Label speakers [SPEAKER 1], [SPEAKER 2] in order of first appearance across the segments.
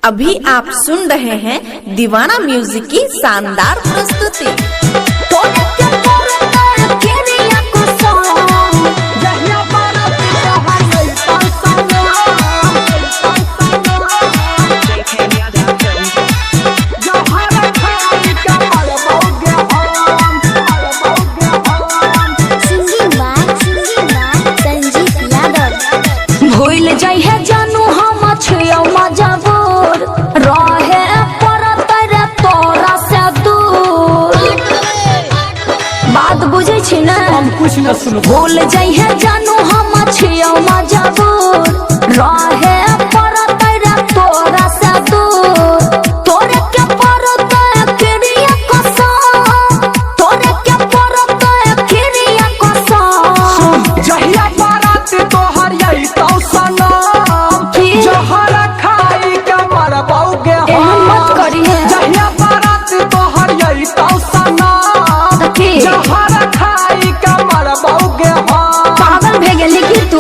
[SPEAKER 1] अभी आप सुन रहे हैं दीवाना म्यूजिक की शानदार प्रस्तुति।
[SPEAKER 2] भूल जाइ है जानू हम छियौ मजबूर रहे परत रे तोरा से दूर। बात बुझे छी ना?
[SPEAKER 3] हम कुछ न सुन।
[SPEAKER 2] भूल जाइ है जानू हम छियौ मजबूर रहे परत रे तोरा से दूर। तोरे के परत क्रिया कसम, तोरे के परत क्रिया कसम।
[SPEAKER 3] जहिया बारात तोहर यही तो सनम, जहर खाई के मरबौगे
[SPEAKER 2] एहन मत करिहे।
[SPEAKER 3] जहिया बारात तोहर यही तो सनम, जहर खाई के मरबौगे
[SPEAKER 2] पागल भे गेली की तू?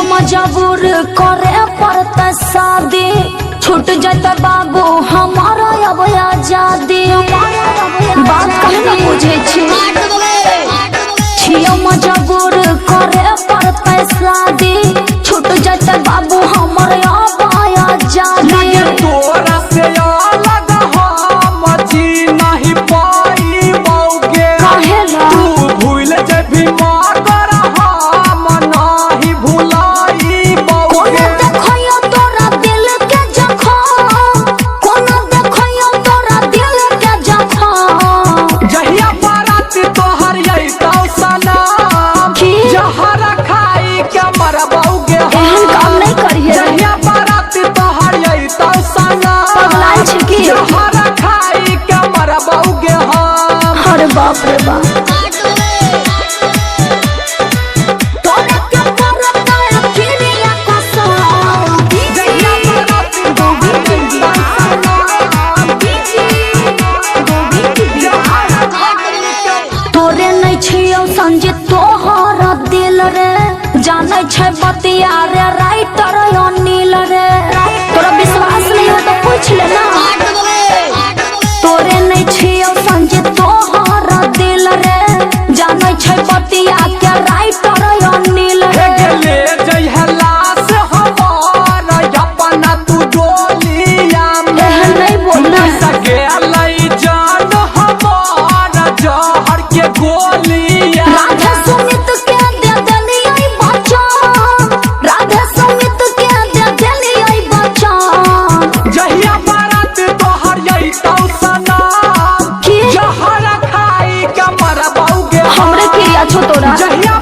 [SPEAKER 2] मजबूर करे पड़ता शादी, छूट जाता बाबू हमारा अब आजादी। बात कहीं न बुझे छियो मजबूर करे पड़ता शादी, छूट जाता बाबू हमारा अब आजादी।
[SPEAKER 3] तोरा से अलग हम जी नहीं पाइबौगे,
[SPEAKER 2] काहेला?
[SPEAKER 3] तू भूल जेबी मगर हम नहीं भुलाइबौगे।
[SPEAKER 2] देखियो तोरा दिल के जखम, कोनो देखियो तोरा दिल के जखम।
[SPEAKER 3] जहिया बारात तोहर यही तो सनम, जहर खाई के मरबौगे
[SPEAKER 2] एहन काम नहीं करिहे।
[SPEAKER 3] जहिया बारात तोहर यही तो
[SPEAKER 2] पगलाइ छी
[SPEAKER 3] सनम,
[SPEAKER 2] की?
[SPEAKER 3] जहर खाई के मरबौगे हम।
[SPEAKER 2] अरे बाप रे बाप। तोरे के परत क्रिया कसम।
[SPEAKER 3] जहिया बारात तोहर यही तो सनम, जहर खाई के
[SPEAKER 2] तोरे नहीं छियौ संजीत तोहर दिल रे, जानै छै बतिया रे राइटर अनिल रे। तोरा विश्वास नहीं हो तो पूछ ले ना। तोरे नहीं छियौ संजीत तोहर दिल रे, जानै छै बतिया के राइटर अनिल रे।
[SPEAKER 3] ले जइहे लाश हमार अपना तू डोलिया में,
[SPEAKER 2] एहन नहीं बोलना।
[SPEAKER 3] सगेलै जान हमार जहर के गोलिया।
[SPEAKER 2] राधे सुमित के दे देलियै बचन, राधे सुमित के दे देलियै बचन।
[SPEAKER 3] जहिया बारात तोहर यही तो सनम,
[SPEAKER 2] की?
[SPEAKER 3] जहर खाई के मरबौगे
[SPEAKER 2] हमरे क्रिया छो तोरा।
[SPEAKER 3] जहिया